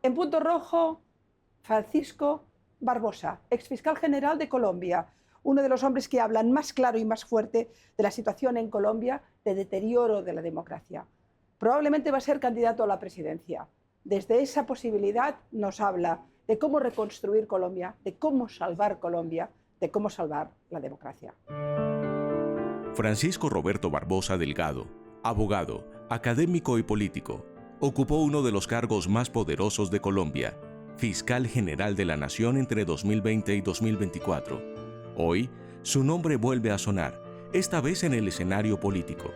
En punto rojo, Francisco Barbosa, exfiscal general de Colombia, uno de los hombres que hablan más claro y más fuerte de la situación en Colombia de deterioro de la democracia. Probablemente va a ser candidato a la presidencia. Desde esa posibilidad nos habla de cómo reconstruir Colombia, de cómo salvar Colombia, de cómo salvar la democracia. Francisco Roberto Barbosa Delgado, abogado, académico y político, ocupó uno de los cargos más poderosos de Colombia, fiscal general de la Nación entre 2020 y 2024. Hoy, su nombre vuelve a sonar, esta vez en el escenario político.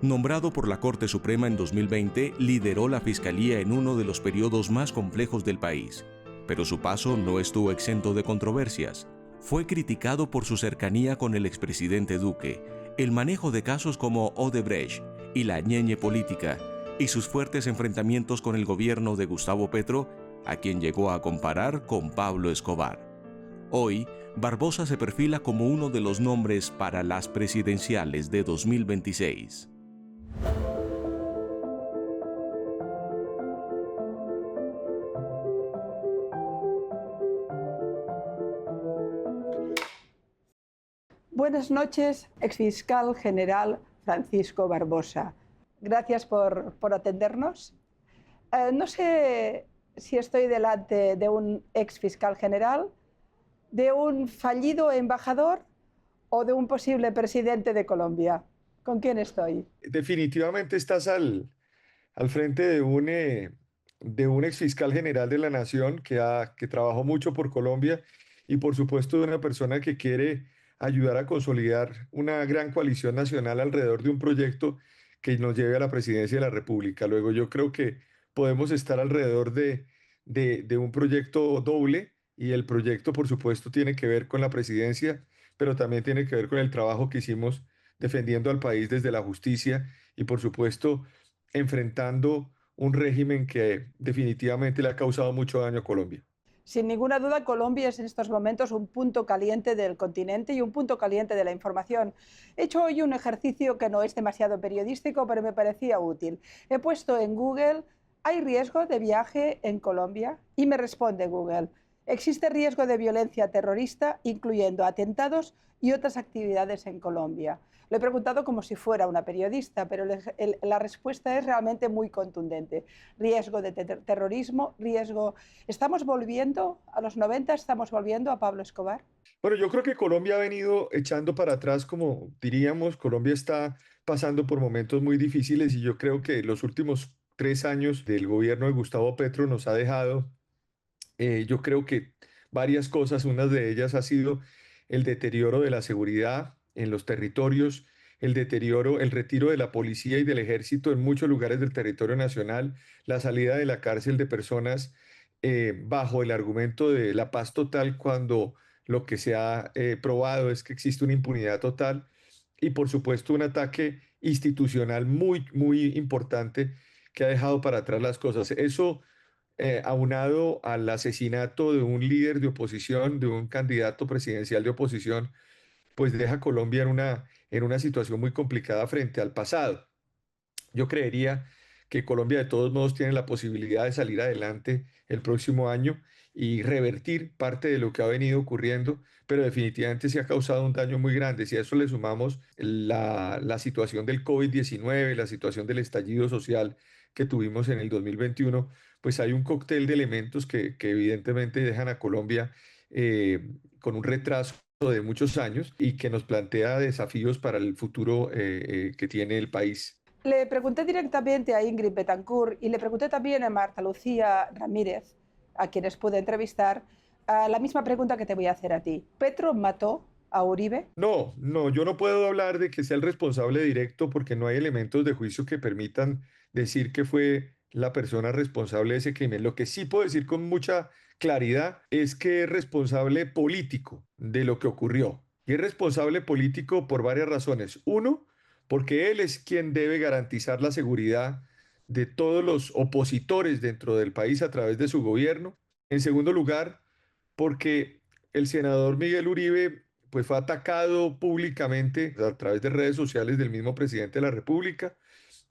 Nombrado por la Corte Suprema en 2020, lideró la Fiscalía en uno de los periodos más complejos del país. Pero su paso no estuvo exento de controversias. Fue criticado por su cercanía con el expresidente Duque, el manejo de casos como Odebrecht y la ñeñe política, y sus fuertes enfrentamientos con el gobierno de Gustavo Petro, a quien llegó a comparar con Pablo Escobar. Hoy, Barbosa se perfila como uno de los nombres para las presidenciales de 2026. Buenas noches, exfiscal general Francisco Barbosa. Gracias por atendernos. No sé si estoy delante de un exfiscal general, de un fallido embajador o de un posible presidente de Colombia. ¿Con quién estoy? Definitivamente estás al frente de un exfiscal general de la Nación que trabajó mucho por Colombia y por supuesto de una persona que quiere ayudar a consolidar una gran coalición nacional alrededor de un proyecto que nos lleve a la presidencia de la República. Luego yo creo que podemos estar alrededor de un proyecto doble y el proyecto por supuesto tiene que ver con la presidencia, pero también tiene que ver con el trabajo que hicimos defendiendo al país desde la justicia y por supuesto enfrentando un régimen que definitivamente le ha causado mucho daño a Colombia. Sin ninguna duda, Colombia es en estos momentos un punto caliente del continente y un punto caliente de la información. He hecho hoy un ejercicio que no es demasiado periodístico, pero me parecía útil. He puesto en Google, ¿hay riesgo de viaje en Colombia? Y me responde Google, existe riesgo de violencia terrorista, incluyendo atentados y otras actividades en Colombia. Lo he preguntado como si fuera una periodista, pero la respuesta es realmente muy contundente. Riesgo de terrorismo, riesgo... ¿Estamos volviendo a los 90? ¿Estamos volviendo a Pablo Escobar? Bueno, yo creo que Colombia ha venido echando para atrás, como diríamos. Colombia está pasando por momentos muy difíciles y yo creo que los últimos 3 años del gobierno de Gustavo Petro nos ha dejado, yo creo que varias cosas. Una de ellas ha sido el deterioro de la seguridad en los territorios, el deterioro, el retiro de la policía y del ejército en muchos lugares del territorio nacional, la salida de la cárcel de personas bajo el argumento de la paz total cuando lo que se ha probado es que existe una impunidad total y por supuesto un ataque institucional muy, muy importante que ha dejado para atrás las cosas. Eso aunado al asesinato de un líder de oposición, de un candidato presidencial de oposición, pues deja a Colombia en una situación muy complicada frente al pasado. Yo creería que Colombia de todos modos tiene la posibilidad de salir adelante el próximo año y revertir parte de lo que ha venido ocurriendo, pero definitivamente se ha causado un daño muy grande. Si a eso le sumamos la situación del COVID-19, la situación del estallido social que tuvimos en el 2021, pues hay un cóctel de elementos que evidentemente dejan a Colombia con un retraso de muchos años y que nos plantea desafíos para el futuro que tiene el país. Le pregunté directamente a Ingrid Betancourt y le pregunté también a Marta Lucía Ramírez, a quienes pude entrevistar, la misma pregunta que te voy a hacer a ti. ¿Petro mató a Uribe? No, no, yo no puedo hablar de que sea el responsable directo porque no hay elementos de juicio que permitan decir que fue la persona responsable de ese crimen. Lo que sí puedo decir con mucha claridad es que es responsable político de lo que ocurrió. Y es responsable político por varias razones. Uno, porque él es quien debe garantizar la seguridad de todos los opositores dentro del país a través de su gobierno. En segundo lugar, porque el senador Miguel Uribe pues fue atacado públicamente a través de redes sociales del mismo presidente de la República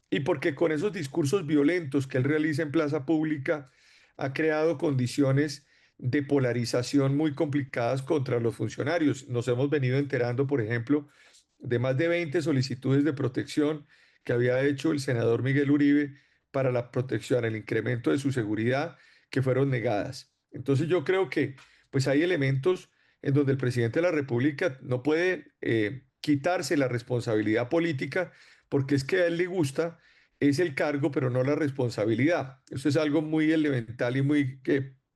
y porque con esos discursos violentos que él realiza en plaza pública ha creado condiciones de polarización muy complicadas contra los funcionarios. Nos hemos venido enterando, por ejemplo, de más de 20 solicitudes de protección que había hecho el senador Miguel Uribe para la protección, el incremento de su seguridad, que fueron negadas. Entonces yo creo que pues hay elementos en donde el presidente de la República no puede quitarse la responsabilidad política, porque es que a él le gusta es el cargo, pero no la responsabilidad. Eso es algo muy elemental y muy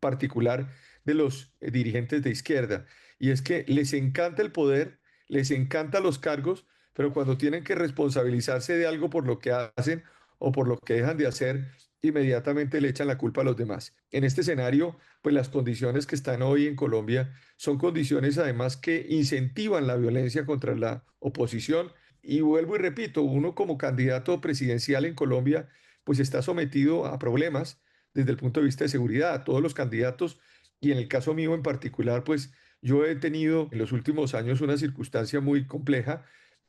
particular de los dirigentes de izquierda. Y es que les encanta el poder, les encantan los cargos, pero cuando tienen que responsabilizarse de algo por lo que hacen o por lo que dejan de hacer, inmediatamente le echan la culpa a los demás. En este escenario, pues las condiciones que están hoy en Colombia son condiciones además que incentivan la violencia contra la oposición. Y vuelvo y repito, uno como candidato presidencial en Colombia, pues está sometido a problemas desde el punto de vista de seguridad. Todos los candidatos, y en el caso mío en particular, pues yo he tenido en los últimos años una circunstancia muy compleja,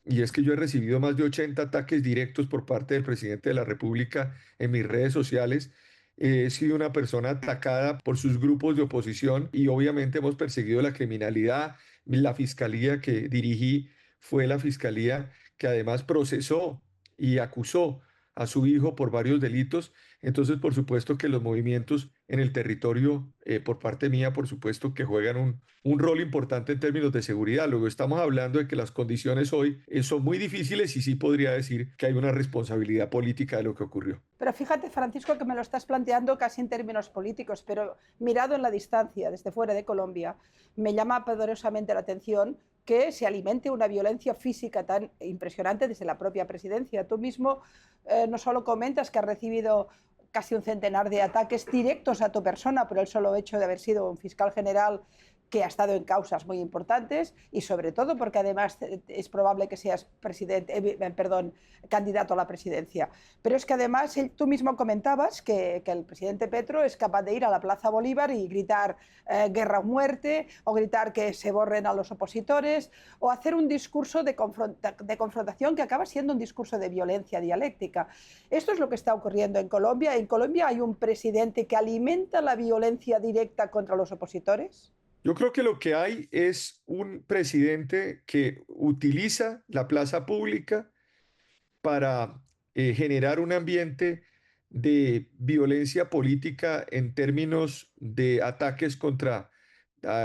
y es que yo he recibido más de 80 ataques directos por parte del presidente de la República en mis redes sociales. He sido una persona atacada por sus grupos de oposición y obviamente hemos perseguido la criminalidad. La fiscalía que dirigí fue la fiscalía que además procesó y acusó a su hijo por varios delitos. Entonces, por supuesto que los movimientos en el territorio, por parte mía, por supuesto que juegan un rol importante en términos de seguridad. Luego estamos hablando de que las condiciones hoy son muy difíciles y sí podría decir que hay una responsabilidad política de lo que ocurrió. Pero fíjate, Francisco, que me lo estás planteando casi en términos políticos, pero mirado en la distancia, desde fuera de Colombia, me llama poderosamente la atención que se alimente una violencia física tan impresionante desde la propia presidencia. Tú mismo no solo comentas que has recibido casi un centenar de ataques directos a tu persona por el solo hecho de haber sido un fiscal general que ha estado en causas muy importantes y sobre todo porque además es probable que seas candidato a la presidencia. Pero es que además tú mismo comentabas que el presidente Petro es capaz de ir a la Plaza Bolívar y gritar guerra o muerte, o gritar que se borren a los opositores, o hacer un discurso de confrontación que acaba siendo un discurso de violencia dialéctica. Esto es lo que está ocurriendo en Colombia. ¿En Colombia hay un presidente que alimenta la violencia directa contra los opositores? Yo creo que lo que hay es un presidente que utiliza la plaza pública para generar un ambiente de violencia política en términos de ataques contra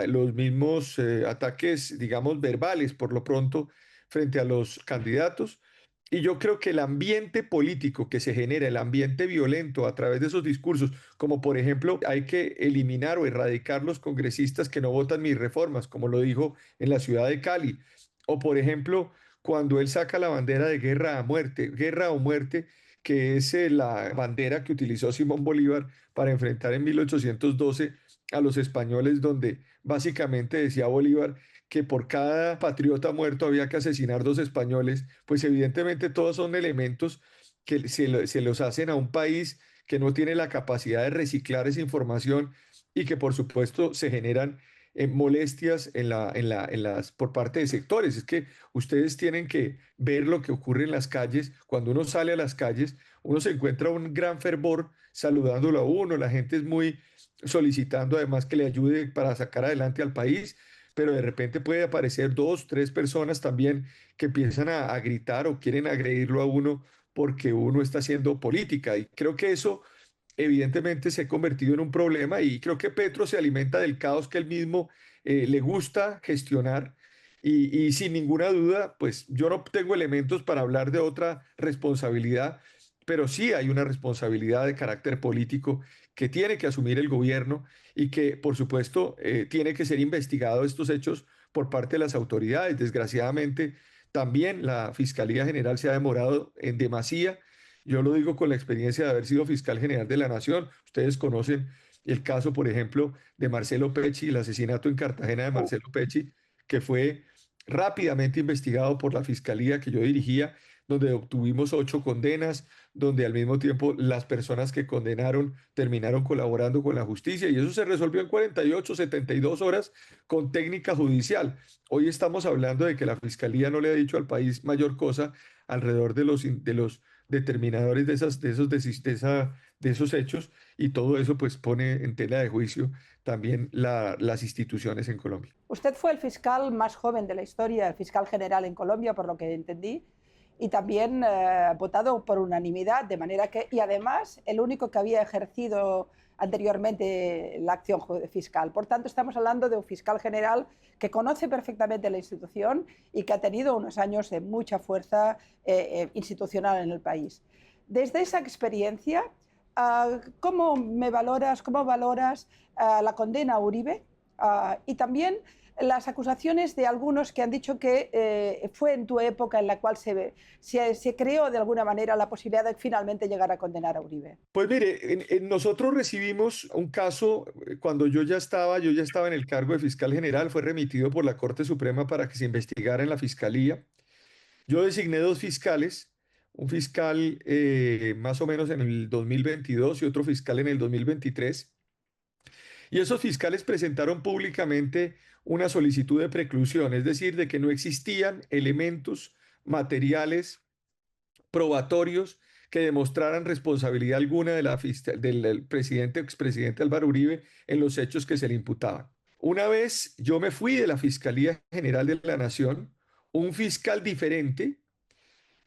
los mismos ataques, digamos, verbales, por lo pronto, frente a los candidatos. Y yo creo que el ambiente político que se genera, el ambiente violento a través de esos discursos, como por ejemplo, hay que eliminar o erradicar los congresistas que no votan mis reformas, como lo dijo en la ciudad de Cali, o por ejemplo, cuando él saca la bandera de guerra o muerte, que es la bandera que utilizó Simón Bolívar para enfrentar en 1812 a los españoles, donde básicamente decía Bolívar que por cada patriota muerto había que asesinar dos españoles. Pues evidentemente todos son elementos que se los hacen a un país que no tiene la capacidad de reciclar esa información y que por supuesto se generan molestias por parte de sectores. Es que ustedes tienen que ver lo que ocurre en las calles. Cuando uno sale a las calles, uno se encuentra un gran fervor saludándolo a uno. La gente es muy solicitando además que le ayude para sacar adelante al país, pero de repente puede aparecer dos, tres personas también que empiezan a gritar o quieren agredirlo a uno porque uno está haciendo política. Y creo que eso evidentemente se ha convertido en un problema y creo que Petro se alimenta del caos que él mismo le gusta gestionar y sin ninguna duda, pues yo no tengo elementos para hablar de otra responsabilidad, pero sí hay una responsabilidad de carácter político que tiene que asumir el gobierno y que, por supuesto, tiene que ser investigado estos hechos por parte de las autoridades. Desgraciadamente, también la Fiscalía General se ha demorado en demasía. Yo lo digo con la experiencia de haber sido fiscal general de la Nación. Ustedes conocen el caso, por ejemplo, de Marcelo Pecci, el asesinato en Cartagena de Marcelo Pecci, que fue rápidamente investigado por la fiscalía que yo dirigía, donde obtuvimos 8 condenas, donde al mismo tiempo las personas que condenaron terminaron colaborando con la justicia y eso se resolvió en 48, 72 horas con técnica judicial. Hoy estamos hablando de que la fiscalía no le ha dicho al país mayor cosa alrededor de los determinadores de esos hechos, y todo eso pues pone en tela de juicio también las instituciones en Colombia. Usted fue el fiscal más joven de la historia, el fiscal general en Colombia, por lo que entendí, y también votado por unanimidad, de manera que, y además el único que había ejercido anteriormente la acción fiscal. Por tanto, estamos hablando de un fiscal general que conoce perfectamente la institución y que ha tenido unos años de mucha fuerza institucional en el país. Desde esa experiencia, ¿cómo valoras la condena a Uribe? Y también las acusaciones de algunos que han dicho que fue en tu época en la cual se creó de alguna manera la posibilidad de finalmente llegar a condenar a Uribe. Pues mire, nosotros recibimos un caso cuando yo ya estaba en el cargo de fiscal general, fue remitido por la Corte Suprema para que se investigara en la Fiscalía. Yo designé dos fiscales, un fiscal más o menos en el 2022 y otro fiscal en el 2023. Y esos fiscales presentaron públicamente una solicitud de preclusión, es decir, de que no existían elementos materiales probatorios que demostraran responsabilidad alguna del presidente, expresidente Álvaro Uribe en los hechos que se le imputaban. Una vez yo me fui de la Fiscalía General de la Nación, un fiscal diferente,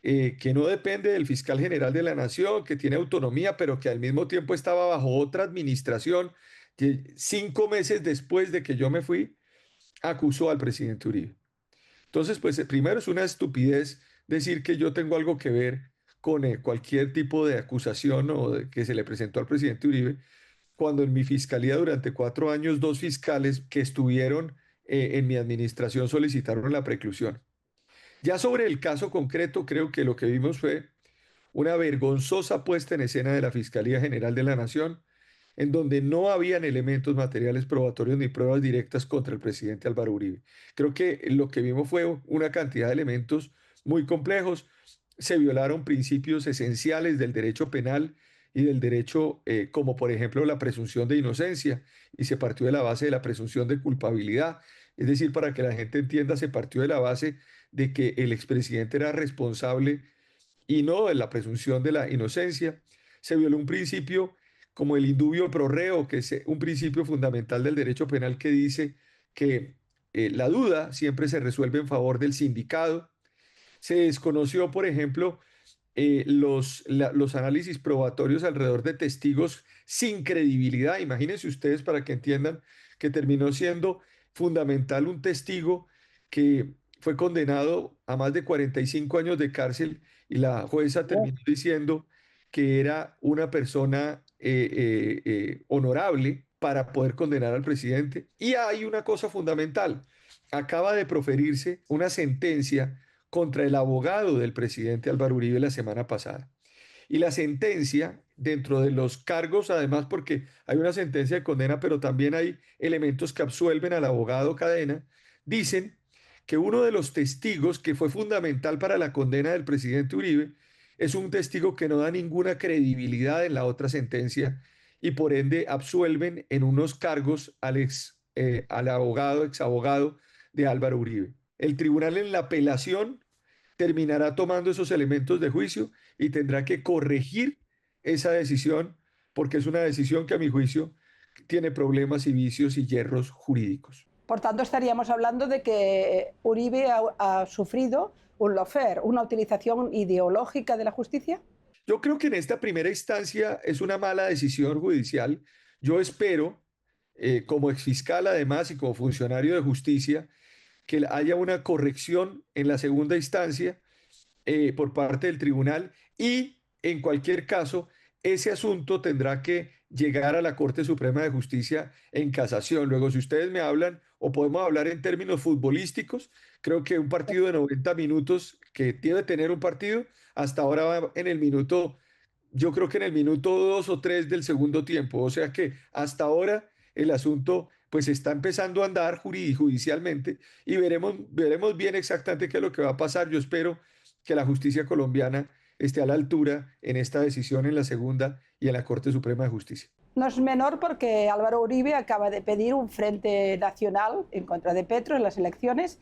que no depende del fiscal general de la Nación, que tiene autonomía, pero que al mismo tiempo estaba bajo otra administración, que 5 meses después de que yo me fui, acusó al presidente Uribe. Entonces, pues primero es una estupidez decir que yo tengo algo que ver con cualquier tipo de acusación que se le presentó al presidente Uribe, cuando en mi fiscalía durante 4 años, dos fiscales que estuvieron en mi administración solicitaron la preclusión. Ya sobre el caso concreto, creo que lo que vimos fue una vergonzosa puesta en escena de la Fiscalía General de la Nación, en donde no habían elementos materiales probatorios ni pruebas directas contra el presidente Álvaro Uribe. Creo que lo que vimos fue una cantidad de elementos muy complejos. Se violaron principios esenciales del derecho penal y del derecho, como por ejemplo la presunción de inocencia, y se partió de la base de la presunción de culpabilidad. Es decir, para que la gente entienda, se partió de la base de que el expresidente era responsable y no de la presunción de la inocencia. Se violó un principio como el indubio pro reo, que es un principio fundamental del derecho penal que dice que la duda siempre se resuelve en favor del sindicado. Se desconoció, por ejemplo, los análisis probatorios alrededor de testigos sin credibilidad. Imagínense ustedes, para que entiendan, que terminó siendo fundamental un testigo que fue condenado a más de 45 años de cárcel, y la jueza terminó diciendo que era una persona honorable para poder condenar al presidente. Y hay una cosa fundamental. Acaba de proferirse una sentencia contra el abogado del presidente Álvaro Uribe la semana pasada. Y la sentencia, dentro de los cargos, además, porque hay una sentencia de condena, pero también hay elementos que absuelven al abogado Cadena, dicen que uno de los testigos que fue fundamental para la condena del presidente Uribe es un testigo que no da ninguna credibilidad en la otra sentencia, y por ende absuelven en unos cargos al abogado, exabogado de Álvaro Uribe. El tribunal en la apelación terminará tomando esos elementos de juicio y tendrá que corregir esa decisión, porque es una decisión que a mi juicio tiene problemas y vicios y hierros jurídicos. Por tanto, estaríamos hablando de que Uribe ha sufrido un lawfare, una utilización ideológica de la justicia. Yo creo que en esta primera instancia es una mala decisión judicial. Yo espero, como exfiscal además y como funcionario de justicia, que haya una corrección en la segunda instancia por parte del tribunal, y en cualquier caso ese asunto tendrá que llegar a la Corte Suprema de Justicia en casación. Luego, si ustedes me hablan, o podemos hablar en términos futbolísticos, creo que un partido de 90 minutos que debe tener un partido, hasta ahora va en el minuto, yo creo que en el minuto 2 o 3 del segundo tiempo. O sea que hasta ahora el asunto pues está empezando a andar judicialmente, y veremos bien exactamente qué es lo que va a pasar. Yo espero que la justicia colombiana esté a la altura en esta decisión, en la segunda y en la Corte Suprema de Justicia. No es menor porque Álvaro Uribe acaba de pedir un frente nacional en contra de Petro en las elecciones.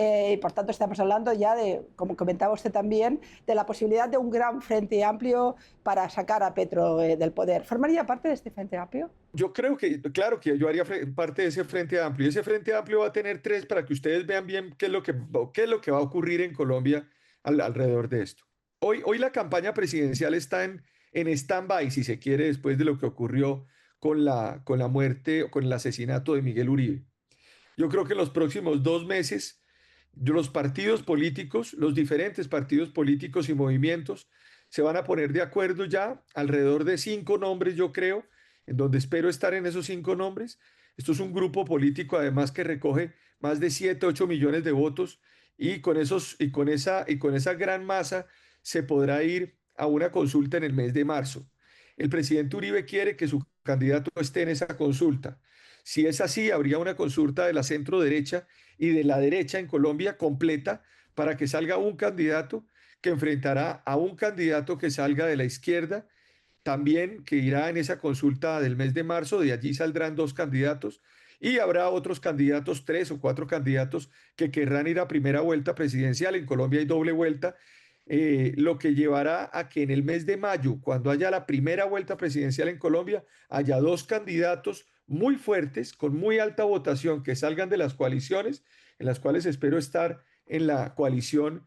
Y por tanto estamos hablando ya de, como comentaba usted también, de la posibilidad de un gran frente amplio para sacar a Petro del poder. ¿Formaría parte de este frente amplio? Yo creo que, claro que yo haría parte de ese frente amplio. Y ese frente amplio va a tener tres para que ustedes vean bien qué es lo que va a ocurrir en Colombia alrededor de esto. Hoy la campaña presidencial está en stand-by, si se quiere, después de lo que ocurrió con la muerte o con el asesinato de Miguel Uribe. Yo creo que en los próximos 2 meses los partidos políticos, los diferentes partidos políticos y movimientos se van a poner de acuerdo ya alrededor de 5 nombres, yo creo, en donde espero estar en esos 5 nombres. Esto es un grupo político además que recoge más de 7, 8 millones de votos y con esa gran masa se podrá ir a una consulta en el mes de marzo. El presidente Uribe quiere que su candidato esté en esa consulta. Si es así, habría una consulta de la centro derecha y de la derecha en Colombia completa para que salga un candidato que enfrentará a un candidato que salga de la izquierda, también que irá en esa consulta del mes de marzo, de allí saldrán 2 candidatos y habrá otros candidatos, 3 o 4 candidatos que querrán ir a primera vuelta presidencial. En Colombia hay doble vuelta, lo que llevará a que en el mes de mayo, cuando haya la primera vuelta presidencial en Colombia, haya 2 candidatos muy fuertes, con muy alta votación, que salgan de las coaliciones, en las cuales espero estar en la coalición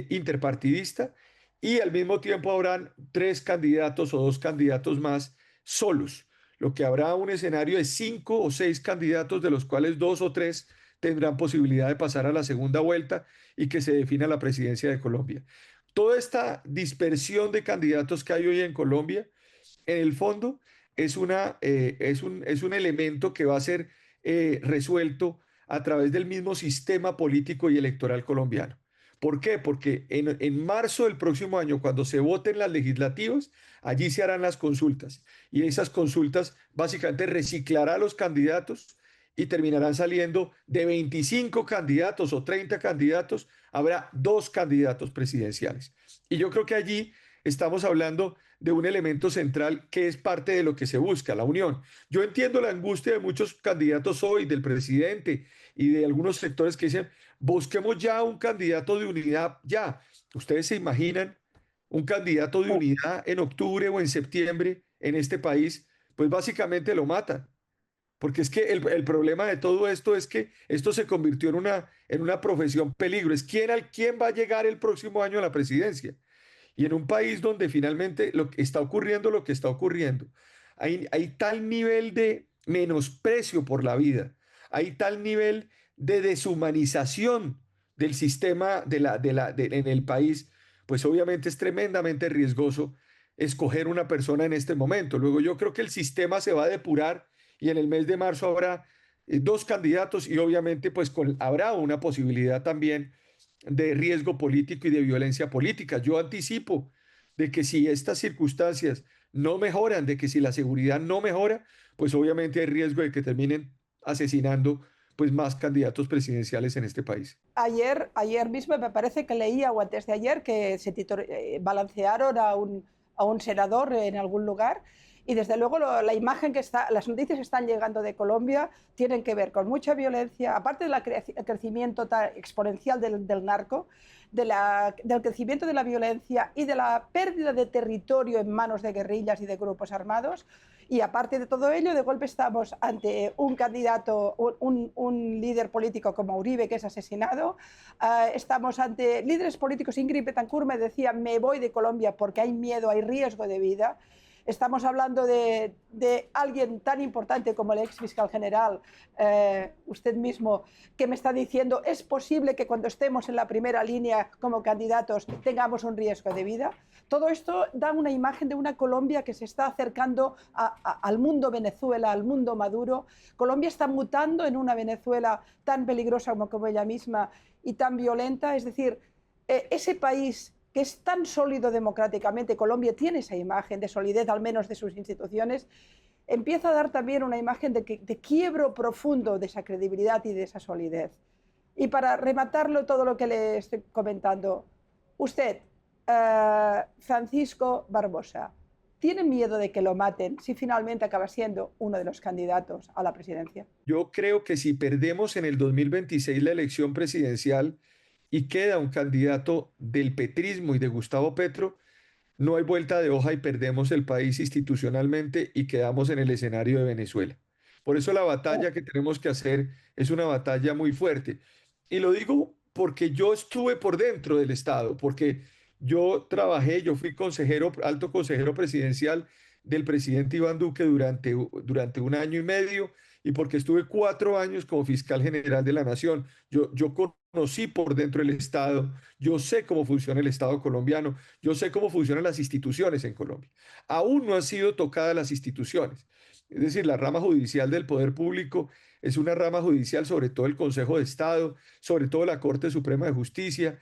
interpartidista, y al mismo tiempo habrán 3 candidatos o 2 candidatos más solos, lo que habrá un escenario de 5 o 6 candidatos, de los cuales 2 o 3 tendrán posibilidad de pasar a la segunda vuelta y que se defina la presidencia de Colombia. Toda esta dispersión de candidatos que hay hoy en Colombia, en el fondo, es un elemento que va a ser resuelto a través del mismo sistema político y electoral colombiano. ¿Por qué? Porque en marzo del próximo año, cuando se voten las legislativas, allí se harán las consultas. Y esas consultas básicamente reciclará a los candidatos y terminarán saliendo de 25 candidatos o 30 candidatos, habrá 2 candidatos presidenciales. Y yo creo que allí estamos hablando de un elemento central que es parte de lo que se busca, la unión. Yo entiendo la angustia de muchos candidatos hoy, del presidente y de algunos sectores que dicen, busquemos ya un candidato de unidad, ya. ¿Ustedes se imaginan un candidato de unidad en octubre o en septiembre en este país? Pues básicamente lo matan. Porque es que el problema de todo esto es que esto se convirtió en una profesión peligro. Es quién va a llegar el próximo año a la presidencia. Y en un país donde finalmente está ocurriendo lo que está ocurriendo, hay tal nivel de menosprecio por la vida, hay tal nivel de deshumanización del sistema en el país, pues obviamente es tremendamente riesgoso escoger una persona en este momento. Luego yo creo que el sistema se va a depurar y en el mes de marzo habrá 2 candidatos y obviamente pues habrá una posibilidad también de riesgo político y de violencia política. Yo anticipo de que si estas circunstancias no mejoran, de que si la seguridad no mejora, pues obviamente hay riesgo de que terminen asesinando pues más candidatos presidenciales en este país. Ayer mismo me parece que leía, o antes de ayer, que balancearon a un senador en algún lugar. Y desde luego la imagen las noticias que están llegando de Colombia tienen que ver con mucha violencia, aparte del crecimiento exponencial del narco, del crecimiento de la violencia y de la pérdida de territorio en manos de guerrillas y de grupos armados. Y aparte de todo ello, de golpe estamos ante un candidato, un líder político como Uribe, que es asesinado. Estamos ante líderes políticos. Ingrid Betancourt me decía, me voy de Colombia porque hay miedo, hay riesgo de vida. Estamos hablando de alguien tan importante como el ex fiscal general, usted mismo, que me está diciendo, es posible que cuando estemos en la primera línea como candidatos tengamos un riesgo de vida. Todo esto da una imagen de una Colombia que se está acercando al mundo Venezuela, al mundo Maduro. Colombia está mutando en una Venezuela tan peligrosa como ella misma y tan violenta. Es decir, ese país que es tan sólido democráticamente, Colombia tiene esa imagen de solidez, al menos de sus instituciones, empieza a dar también una imagen de quiebro profundo de esa credibilidad y de esa solidez. Y para rematarlo todo lo que le estoy comentando, usted, Francisco Barbosa, ¿Tienen miedo de que lo maten si finalmente acaba siendo uno de los candidatos a la presidencia? Yo creo que si perdemos en el 2026 la elección presidencial y queda un candidato del petrismo y de Gustavo Petro, no hay vuelta de hoja y perdemos el país institucionalmente y quedamos en el escenario de Venezuela. Por eso la batalla que tenemos que hacer es una batalla muy fuerte. Y lo digo porque yo estuve por dentro del Estado, porque yo trabajé, yo fui consejero, alto consejero presidencial del presidente Iván Duque durante un año y medio y porque estuve 4 años como fiscal general de la Nación. Yo conocí por dentro el Estado, yo sé cómo funciona el Estado colombiano, yo sé cómo funcionan las instituciones en Colombia. Aún no han sido tocadas las instituciones. Es decir, la rama judicial del poder público es una rama judicial, sobre todo el Consejo de Estado, sobre todo la Corte Suprema de Justicia.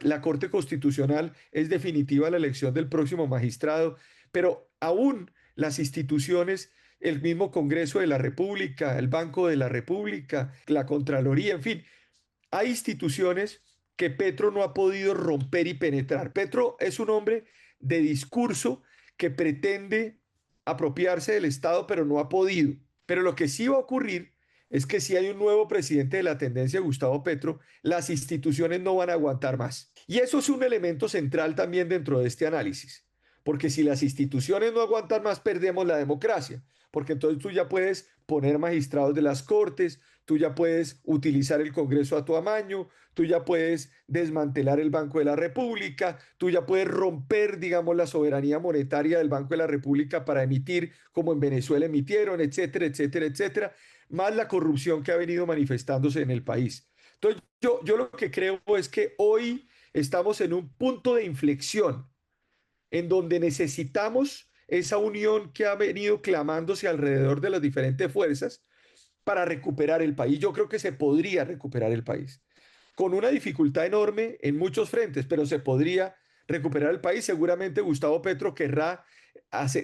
La Corte Constitucional es definitiva la elección del próximo magistrado, pero aún las instituciones, el mismo Congreso de la República, el Banco de la República, la Contraloría, en fin, hay instituciones que Petro no ha podido romper y penetrar. Petro es un hombre de discurso que pretende apropiarse del Estado, pero no ha podido. Pero lo que sí va a ocurrir es que si hay un nuevo presidente de la tendencia, Gustavo Petro, las instituciones no van a aguantar más. Y eso es un elemento central también dentro de este análisis, porque si las instituciones no aguantan más, perdemos la democracia, porque entonces tú ya puedes poner magistrados de las cortes, tú ya puedes utilizar el Congreso a tu amaño, tú ya puedes desmantelar el Banco de la República, tú ya puedes romper, digamos, la soberanía monetaria del Banco de la República para emitir como en Venezuela emitieron, etcétera, etcétera, etcétera, más la corrupción que ha venido manifestándose en el país. Entonces, yo lo que creo es que hoy estamos en un punto de inflexión en donde necesitamos esa unión que ha venido clamándose alrededor de las diferentes fuerzas para recuperar el país. Yo creo que se podría recuperar el país, con una dificultad enorme en muchos frentes, pero se podría recuperar el país. Seguramente Gustavo Petro querrá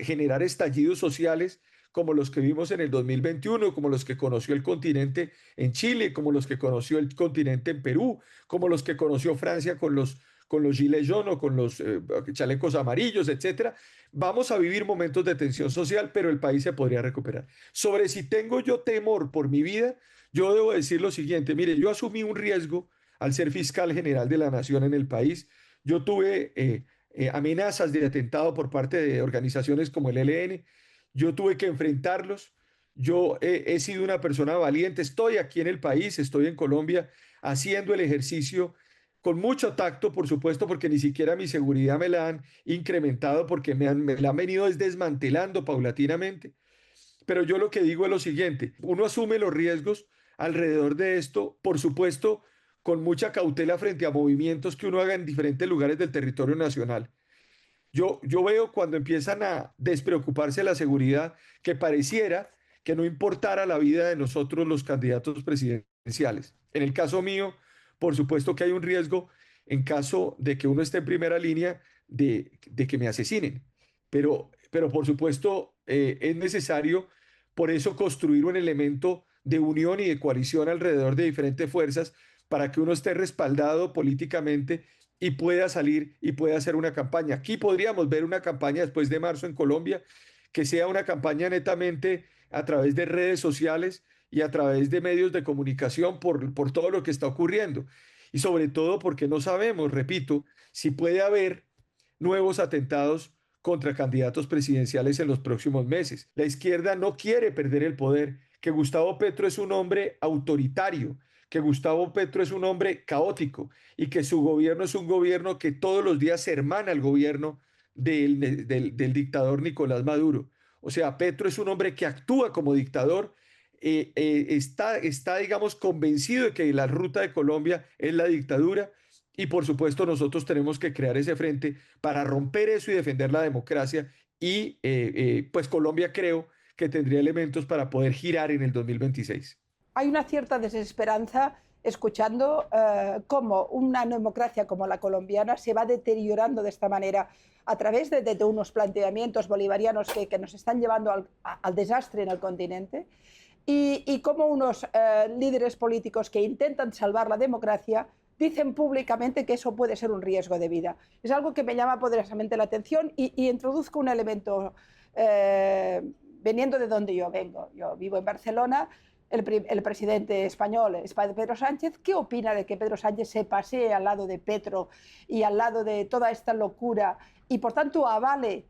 generar estallidos sociales como los que vimos en el 2021, como los que conoció el continente en Chile, como los que conoció el continente en Perú, como los que conoció Francia con los gilets jaunes o con los chalecos amarillos, etcétera. Vamos a vivir momentos de tensión social, pero el país se podría recuperar. Sobre si tengo yo temor por mi vida, yo debo decir lo siguiente, mire, yo asumí un riesgo al ser fiscal general de la nación en el país. Yo tuve amenazas de atentado por parte de organizaciones como el ELN, yo tuve que enfrentarlos. Yo he sido una persona valiente, estoy aquí en el país, estoy en Colombia haciendo el ejercicio con mucho tacto, por supuesto, porque ni siquiera mi seguridad me la han incrementado, porque me la han venido desmantelando paulatinamente. Pero yo lo que digo es lo siguiente, uno asume los riesgos alrededor de esto, por supuesto, con mucha cautela frente a movimientos que uno haga en diferentes lugares del territorio nacional. Yo veo cuando empiezan a despreocuparse de la seguridad que pareciera que no importara la vida de nosotros los candidatos presidenciales. En el caso mío, por supuesto que hay un riesgo en caso de que uno esté en primera línea de que me asesinen. Pero por supuesto es necesario por eso construir un elemento de unión y de coalición alrededor de diferentes fuerzas para que uno esté respaldado políticamente y pueda salir y pueda hacer una campaña. Aquí podríamos ver una campaña después de marzo en Colombia, que sea una campaña netamente a través de redes sociales y a través de medios de comunicación por todo lo que está ocurriendo. Y sobre todo porque no sabemos, repito, si puede haber nuevos atentados contra candidatos presidenciales en los próximos meses. La izquierda no quiere perder el poder, que Gustavo Petro es un hombre autoritario, que Gustavo Petro es un hombre caótico y que su gobierno es un gobierno que todos los días se hermana al gobierno del dictador Nicolás Maduro. O sea, Petro es un hombre que actúa como dictador, está, digamos, convencido de que la ruta de Colombia es la dictadura y por supuesto nosotros tenemos que crear ese frente para romper eso y defender la democracia y pues Colombia creo que tendría elementos para poder girar en el 2026. Hay una cierta desesperanza escuchando cómo una democracia como la colombiana se va deteriorando de esta manera a través de unos planteamientos bolivarianos que nos están llevando al desastre en el continente y cómo unos líderes políticos que intentan salvar la democracia dicen públicamente que eso puede ser un riesgo de vida. Es algo que me llama poderosamente la atención y introduzco un elemento veniendo de donde yo vengo. Yo vivo en Barcelona. El presidente español es Pedro Sánchez. ¿Qué opina de que Pedro Sánchez se pasee al lado de Petro y al lado de toda esta locura y por tanto avale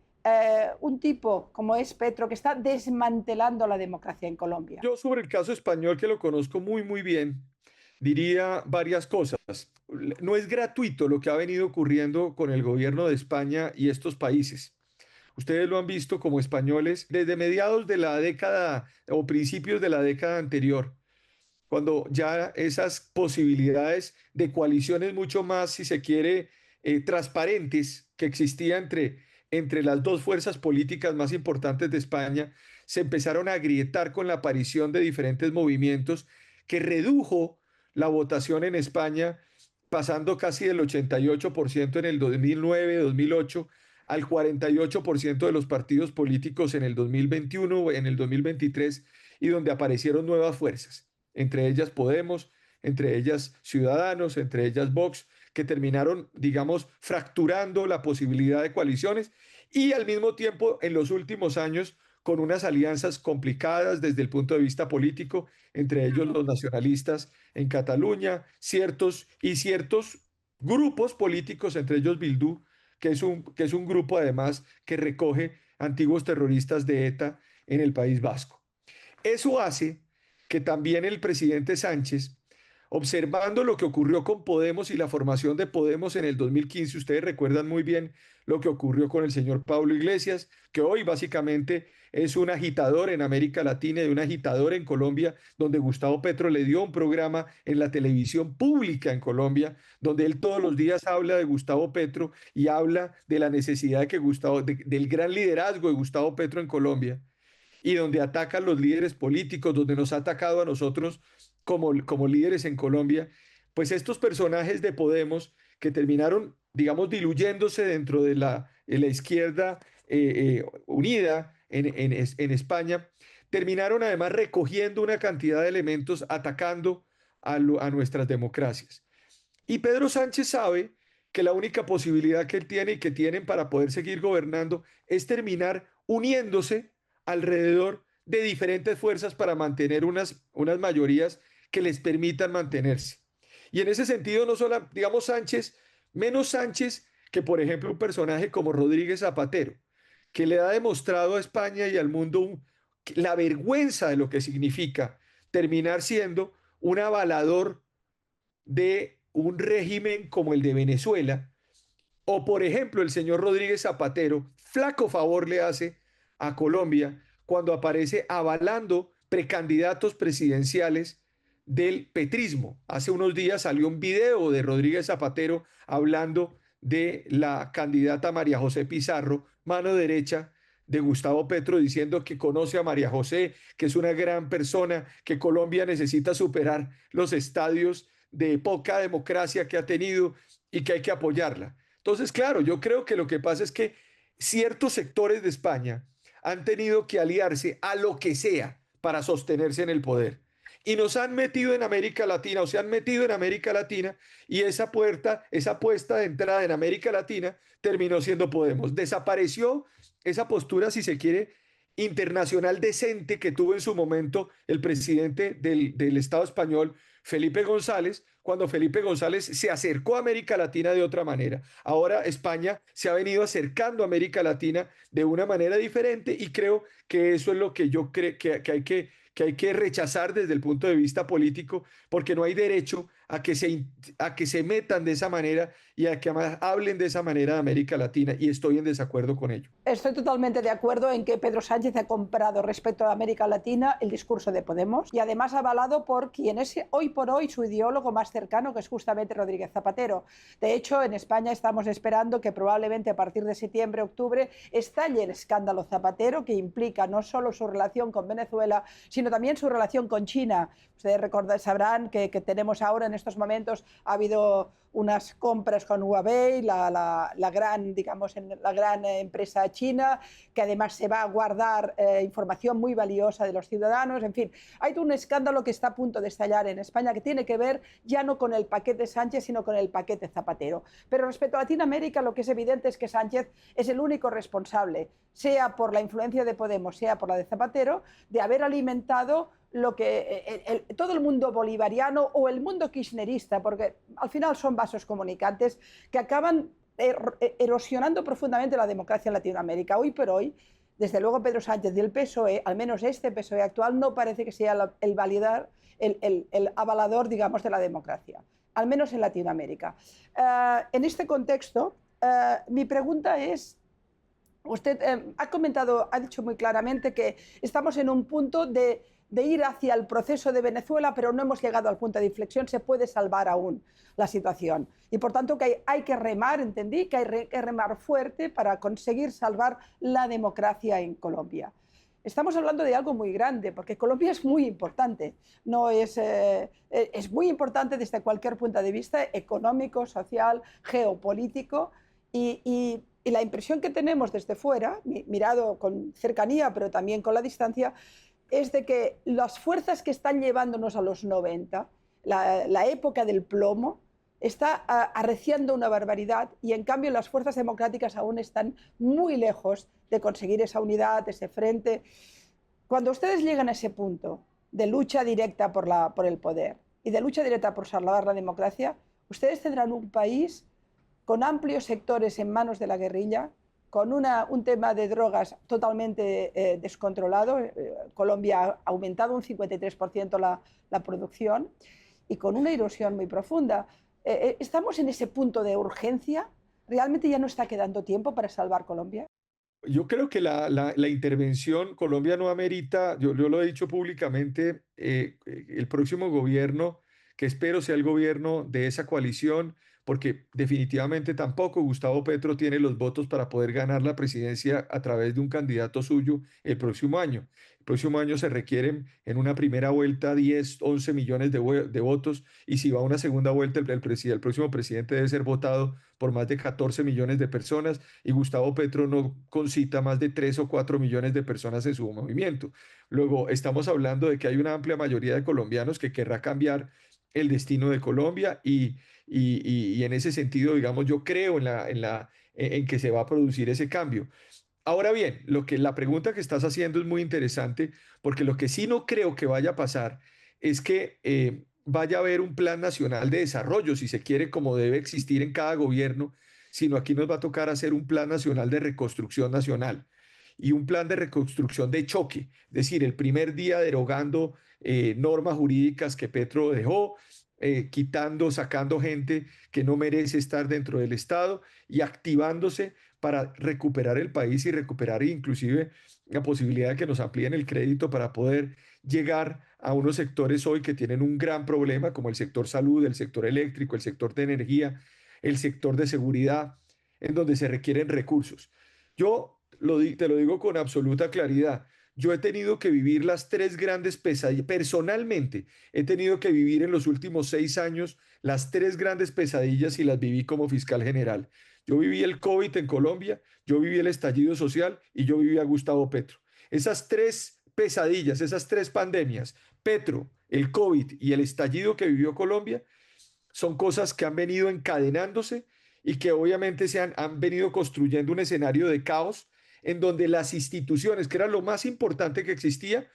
un tipo como es Petro que está desmantelando la democracia en Colombia? Yo sobre el caso español, que lo conozco muy, muy bien, diría varias cosas. No es gratuito lo que ha venido ocurriendo con el gobierno de España y estos países. Ustedes lo han visto como españoles desde mediados de la década o principios de la década anterior, cuando ya esas posibilidades de coaliciones mucho más, si se quiere, transparentes que existía entre las dos fuerzas políticas más importantes de España, se empezaron a agrietar con la aparición de diferentes movimientos que redujo la votación en España, pasando casi del 88% en el 2009-2008 al 48% de los partidos políticos en el 2021, en el 2023, y donde aparecieron nuevas fuerzas, entre ellas Podemos, entre ellas Ciudadanos, entre ellas Vox, que terminaron, digamos, fracturando la posibilidad de coaliciones y al mismo tiempo en los últimos años con unas alianzas complicadas desde el punto de vista político, entre ellos los nacionalistas en Cataluña, ciertos grupos políticos, entre ellos Bildu, que es un grupo además que recoge antiguos terroristas de ETA en el País Vasco. Eso hace que también el presidente Sánchez, observando lo que ocurrió con Podemos y la formación de Podemos en el 2015, ustedes recuerdan muy bien lo que ocurrió con el señor Pablo Iglesias, que hoy básicamente es un agitador en América Latina y un agitador en Colombia, donde Gustavo Petro le dio un programa en la televisión pública en Colombia, donde él todos los días habla de Gustavo Petro y habla de la necesidad de que del gran liderazgo de Gustavo Petro en Colombia, y donde ataca a los líderes políticos, donde nos ha atacado a nosotros como líderes en Colombia. Pues estos personajes de Podemos que terminaron, digamos, diluyéndose dentro de la izquierda unida en España, terminaron además recogiendo una cantidad de elementos atacando a nuestras democracias. Y Pedro Sánchez sabe que la única posibilidad que él tiene y que tienen para poder seguir gobernando es terminar uniéndose alrededor de diferentes fuerzas para mantener unas mayorías que les permitan mantenerse. Y en ese sentido, no solo, digamos, Sánchez, menos Sánchez que, por ejemplo, un personaje como Rodríguez Zapatero, que le ha demostrado a España y al mundo la vergüenza de lo que significa terminar siendo un avalador de un régimen como el de Venezuela, o por ejemplo el señor Rodríguez Zapatero, flaco favor le hace a Colombia cuando aparece avalando precandidatos presidenciales del petrismo. Hace unos días salió un video de Rodríguez Zapatero hablando de la candidata María José Pizarro, mano derecha de Gustavo Petro, diciendo que conoce a María José, que es una gran persona, que Colombia necesita superar los estadios de poca democracia que ha tenido y que hay que apoyarla. Entonces, claro, yo creo que lo que pasa es que ciertos sectores de España han tenido que aliarse a lo que sea para sostenerse en el poder. Y nos han metido en América Latina, o se han metido en América Latina, y esa puesta de entrada en América Latina terminó siendo Podemos. Desapareció esa postura, si se quiere, internacional decente que tuvo en su momento el presidente del Estado español, Felipe González, cuando Felipe González se acercó a América Latina de otra manera. Ahora España se ha venido acercando a América Latina de una manera diferente y creo que eso es lo que yo creo que hay que rechazar desde el punto de vista político, porque no hay derecho a que se metan de esa manera y a que hablen de esa manera de América Latina, y estoy en desacuerdo con ello. Estoy totalmente de acuerdo en que Pedro Sánchez ha comprado respecto a América Latina el discurso de Podemos y además avalado por quien es hoy por hoy su ideólogo más cercano, que es justamente Rodríguez Zapatero. De hecho, en España estamos esperando que probablemente a partir de septiembre, octubre, estalle el escándalo Zapatero, que implica no solo su relación con Venezuela, sino también su relación con China. Ustedes sabrán que tenemos ahora en estos momentos, ha habido unas compras con Huawei, la gran, digamos, la gran empresa china, que además se va a guardar información muy valiosa de los ciudadanos. En fin, hay un escándalo que está a punto de estallar en España que tiene que ver ya no con el paquete Sánchez, sino con el paquete Zapatero. Pero respecto a Latinoamérica, lo que es evidente es que Sánchez es el único responsable, sea por la influencia de Podemos, sea por la de Zapatero, de haber alimentado lo que todo el mundo bolivariano o el mundo kirchnerista, porque al final son vasos comunicantes que acaban erosionando profundamente la democracia en Latinoamérica. Hoy por hoy, desde luego Pedro Sánchez y el PSOE, al menos este PSOE actual, no parece que sea el avalador, digamos, de la democracia, al menos en Latinoamérica. En este contexto, mi pregunta es, usted ha dicho muy claramente que estamos en un punto de ir hacia el proceso de Venezuela, pero no hemos llegado al punto de inflexión, se puede salvar aún la situación. Y por tanto que hay que remar, entendí, que hay que remar fuerte para conseguir salvar la democracia en Colombia. Estamos hablando de algo muy grande, porque Colombia es muy importante, no es muy importante desde cualquier punto de vista económico, social, geopolítico, y la impresión que tenemos desde fuera, mirado con cercanía, pero también con la distancia, es de que las fuerzas que están llevándonos a los 90, la época del plomo, está arreciando una barbaridad y en cambio las fuerzas democráticas aún están muy lejos de conseguir esa unidad, ese frente. Cuando ustedes llegan a ese punto de lucha directa por el poder y de lucha directa por salvar la democracia, ustedes tendrán un país con amplios sectores en manos de la guerrilla, con un tema de drogas totalmente descontrolado. Colombia ha aumentado un 53% la producción y con una erosión muy profunda. ¿Estamos en ese punto de urgencia? ¿Realmente ya no está quedando tiempo para salvar Colombia? Yo creo que la intervención Colombia no amerita, yo lo he dicho públicamente, el próximo gobierno, que espero sea el gobierno de esa coalición, porque definitivamente tampoco Gustavo Petro tiene los votos para poder ganar la presidencia a través de un candidato suyo el próximo año. El próximo año se requieren en una primera vuelta 10, 11 millones de votos y si va a una segunda vuelta el próximo presidente debe ser votado por más de 14 millones de personas y Gustavo Petro no concita más de 3 o 4 millones de personas en su movimiento. Luego, estamos hablando de que hay una amplia mayoría de colombianos que querrá cambiar el destino de Colombia y en ese sentido, digamos, yo creo en que se va a producir ese cambio. Ahora bien, la pregunta que estás haciendo es muy interesante porque lo que sí no creo que vaya a pasar es que vaya a haber un plan nacional de desarrollo, si se quiere, como debe existir en cada gobierno, sino aquí nos va a tocar hacer un plan nacional de reconstrucción nacional y un plan de reconstrucción de choque, es decir, el primer día derogando normas jurídicas que Petro dejó, quitando, sacando gente que no merece estar dentro del Estado y activándose para recuperar el país y recuperar inclusive la posibilidad de que nos amplíen el crédito para poder llegar a unos sectores hoy que tienen un gran problema, como el sector salud, el sector eléctrico, el sector de energía, el sector de seguridad, en donde se requieren recursos. Te lo digo con absoluta claridad. Yo he tenido que vivir las tres grandes pesadillas, personalmente, he tenido que vivir en los últimos 6 años las tres grandes pesadillas y las viví como fiscal general. Yo viví el COVID en Colombia, yo viví el estallido social y yo viví a Gustavo Petro. Esas tres pesadillas, esas tres pandemias, Petro, el COVID y el estallido que vivió Colombia, son cosas que han venido encadenándose y que obviamente han venido construyendo un escenario de caos en donde las instituciones, que era lo más importante que existía,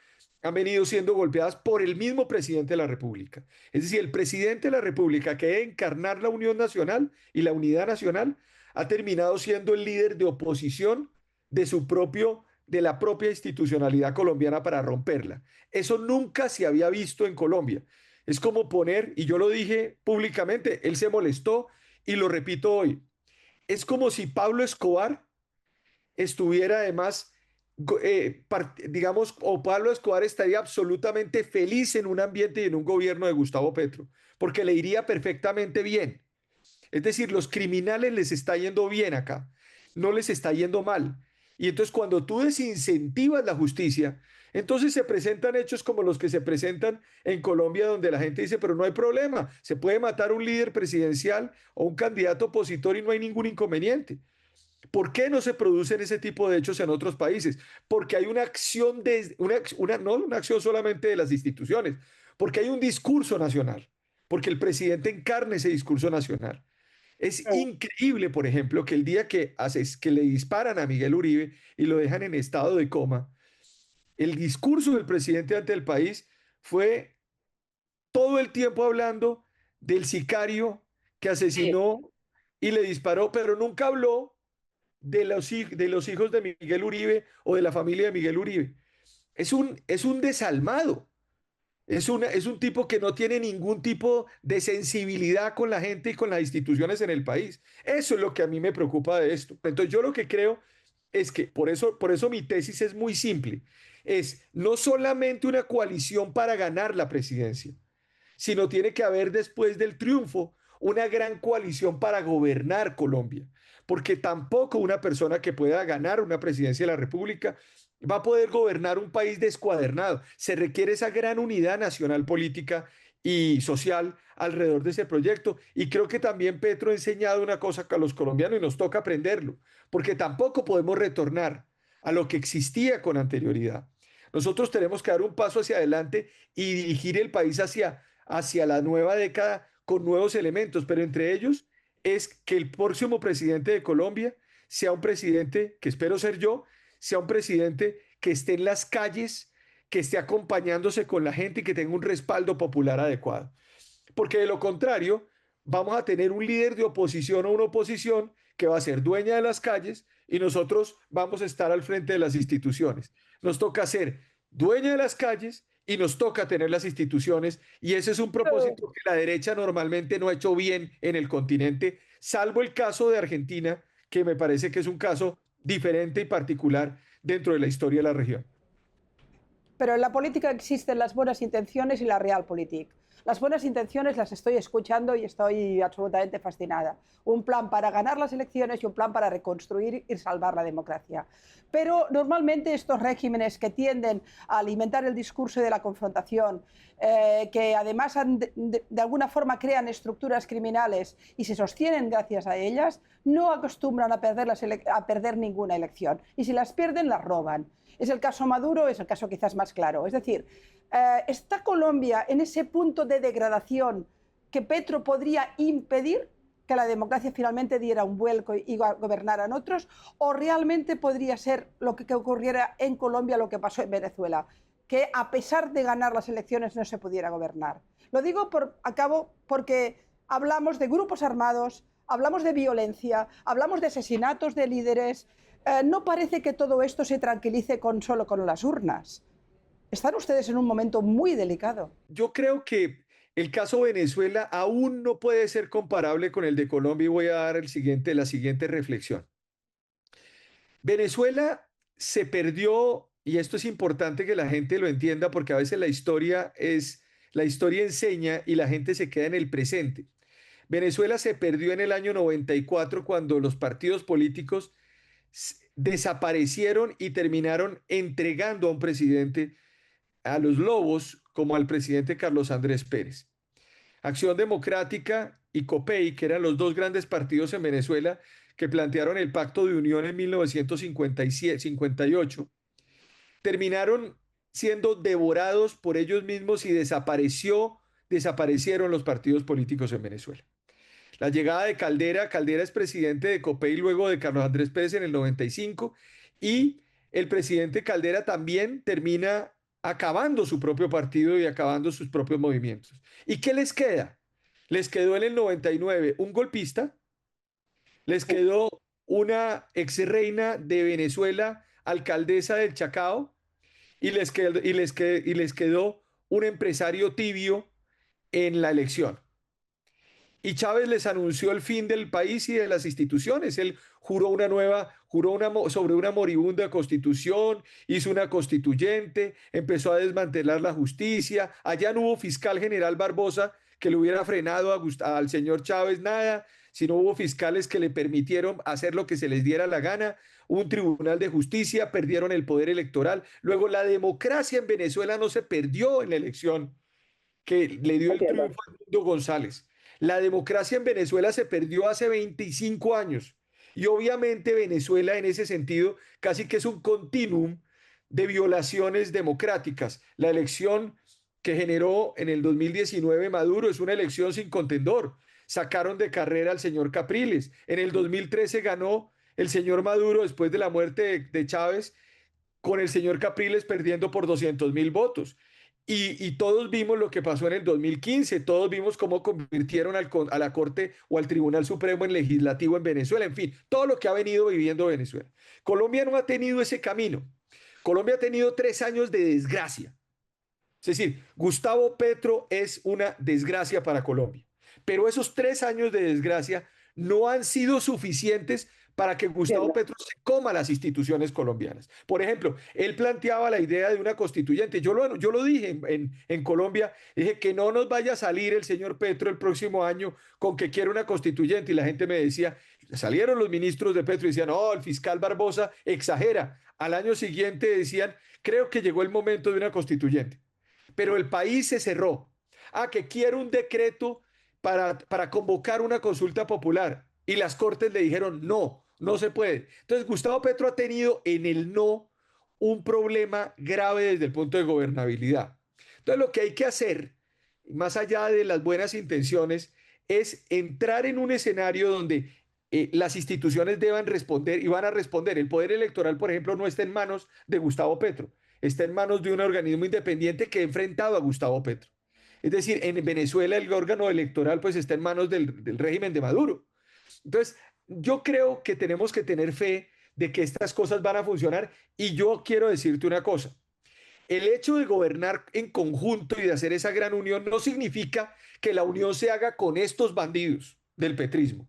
han venido siendo golpeadas por el mismo presidente de la República. Es decir, el presidente de la República, que debe encarnar la unión nacional y la unidad nacional, ha terminado siendo el líder de oposición de la propia institucionalidad colombiana para romperla. Eso nunca se había visto en Colombia. Es como poner, y yo lo dije públicamente, él se molestó y lo repito hoy, es como si Pablo Escobar estuviera además, digamos, o Pablo Escobar estaría absolutamente feliz en un ambiente y en un gobierno de Gustavo Petro, porque le iría perfectamente bien. Es decir, los criminales les está yendo bien acá, no les está yendo mal. Y entonces cuando tú desincentivas la justicia, entonces se presentan hechos como los que se presentan en Colombia, donde la gente dice, pero no hay problema, se puede matar a un líder presidencial o un candidato opositor y no hay ningún inconveniente. ¿Por qué no se producen ese tipo de hechos en otros países? Porque hay una acción, no una acción solamente de las instituciones, porque hay un discurso nacional, porque el presidente encarna ese discurso nacional. Es increíble, por ejemplo, que el día que le disparan a Miguel Uribe y lo dejan en estado de coma, el discurso del presidente ante el país fue todo el tiempo hablando del sicario que Sí. asesinó y le disparó, pero nunca habló de los hijos de Miguel Uribe o de la familia de Miguel Uribe. Es un desalmado. Es un tipo que no tiene ningún tipo de sensibilidad con la gente y con las instituciones en el país. Eso es lo que a mí me preocupa de esto. Entonces yo lo que creo es que por eso mi tesis es muy simple. Es no solamente una coalición para ganar la presidencia, sino tiene que haber después del triunfo una gran coalición para gobernar Colombia, porque tampoco una persona que pueda ganar una presidencia de la República va a poder gobernar un país descuadernado. Se requiere esa gran unidad nacional política y social alrededor de ese proyecto. Y creo que también Petro ha enseñado una cosa a los colombianos y nos toca aprenderlo, porque tampoco podemos retornar a lo que existía con anterioridad. Nosotros tenemos que dar un paso hacia adelante y dirigir el país hacia la nueva década con nuevos elementos, pero entre ellos es que el próximo presidente de Colombia sea un presidente, que espero ser yo, sea un presidente que esté en las calles, que esté acompañándose con la gente y que tenga un respaldo popular adecuado. Porque de lo contrario, vamos a tener un líder de oposición o una oposición que va a ser dueña de las calles y nosotros vamos a estar al frente de las instituciones. Nos toca ser dueña de las calles y nos toca tener las instituciones y ese es un propósito que la derecha normalmente no ha hecho bien en el continente, salvo el caso de Argentina, que me parece que es un caso diferente y particular dentro de la historia de la región. Pero en la política existen las buenas intenciones y la realpolitik. Las buenas intenciones las estoy escuchando y estoy absolutamente fascinada. Un plan para ganar las elecciones y un plan para reconstruir y salvar la democracia. Pero normalmente estos regímenes que tienden a alimentar el discurso de la confrontación, que además de alguna forma crean estructuras criminales y se sostienen gracias a ellas, no acostumbran a perder ninguna elección. Y si las pierden, las roban. Es el caso Maduro, es el caso quizás más claro. Es decir, ¿está Colombia en ese punto de degradación que Petro podría impedir que la democracia finalmente diera un vuelco y gobernaran otros? ¿O realmente podría ser lo que ocurriera en Colombia lo que pasó en Venezuela? Que a pesar de ganar las elecciones no se pudiera gobernar. Lo digo porque hablamos de grupos armados, hablamos de violencia, hablamos de asesinatos de líderes. No parece que todo esto se tranquilice solo con las urnas. Están ustedes en un momento muy delicado. Yo creo que el caso Venezuela aún no puede ser comparable con el de Colombia y voy a dar la siguiente reflexión. Venezuela se perdió, y esto es importante que la gente lo entienda porque a veces la historia enseña y la gente se queda en el presente. Venezuela se perdió en el año 94 cuando los partidos políticos desaparecieron y terminaron entregando a un presidente, a los lobos, como al presidente Carlos Andrés Pérez. Acción Democrática y COPEI, que eran los dos grandes partidos en Venezuela que plantearon el Pacto de Unión en 1958, terminaron siendo devorados por ellos mismos y desaparecieron los partidos políticos en Venezuela. La llegada de Caldera, Caldera es presidente de COPEI luego de Carlos Andrés Pérez en el 95 y el presidente Caldera también termina acabando su propio partido y acabando sus propios movimientos. ¿Y qué les queda? Les quedó en el 99 un golpista, les quedó una ex reina de Venezuela, alcaldesa del Chacao, y les quedó un empresario tibio en la elección. Y Chávez les anunció el fin del país y de las instituciones. Él sobre una moribunda constitución, hizo una constituyente, empezó a desmantelar la justicia. Allá no hubo fiscal general Barbosa que le hubiera frenado al señor Chávez, nada. sino hubo fiscales que le permitieron hacer lo que se les diera la gana, un tribunal de justicia, perdieron el poder electoral. Luego, la democracia en Venezuela no se perdió en la elección que le dio el Entiendo. triunfo a Edmundo González. La democracia en Venezuela se perdió hace 25 años. Y obviamente Venezuela en ese sentido casi que es un continuum de violaciones democráticas. La elección que generó en el 2019 Maduro es una elección sin contendor. Sacaron de carrera al señor Capriles. En el 2013 ganó el señor Maduro después de la muerte de Chávez, con el señor Capriles perdiendo por 200.000 votos. Y todos vimos lo que pasó en el 2015, todos vimos cómo convirtieron a la Corte o al Tribunal Supremo en legislativo en Venezuela, en fin, todo lo que ha venido viviendo Venezuela. Colombia no ha tenido ese camino. Colombia ha tenido 3 años de desgracia. Es decir, Gustavo Petro es una desgracia para Colombia. Pero esos 3 años de desgracia no han sido suficientes para que Gustavo Entiendo. Petro se coma las instituciones colombianas. Por ejemplo, él planteaba la idea de una constituyente. Yo lo dije en Colombia, dije que no nos vaya a salir el señor Petro el próximo año con que quiere una constituyente. Y la gente me decía, salieron los ministros de Petro y decían, no, el fiscal Barbosa exagera. Al año siguiente decían, creo que llegó el momento de una constituyente. Pero el país se cerró. Que quiere un decreto para convocar una consulta popular. Y las cortes le dijeron, no, no se puede. Entonces, Gustavo Petro ha tenido en el no un problema grave desde el punto de gobernabilidad. Entonces, lo que hay que hacer, más allá de las buenas intenciones, es entrar en un escenario donde las instituciones deban responder y van a responder. El poder electoral, por ejemplo, no está en manos de Gustavo Petro, está en manos de un organismo independiente que ha enfrentado a Gustavo Petro. Es decir, en Venezuela el órgano electoral pues está en manos del régimen de Maduro. Entonces, yo creo que tenemos que tener fe de que estas cosas van a funcionar y yo quiero decirte una cosa. El hecho de gobernar en conjunto y de hacer esa gran unión no significa que la unión se haga con estos bandidos del petrismo.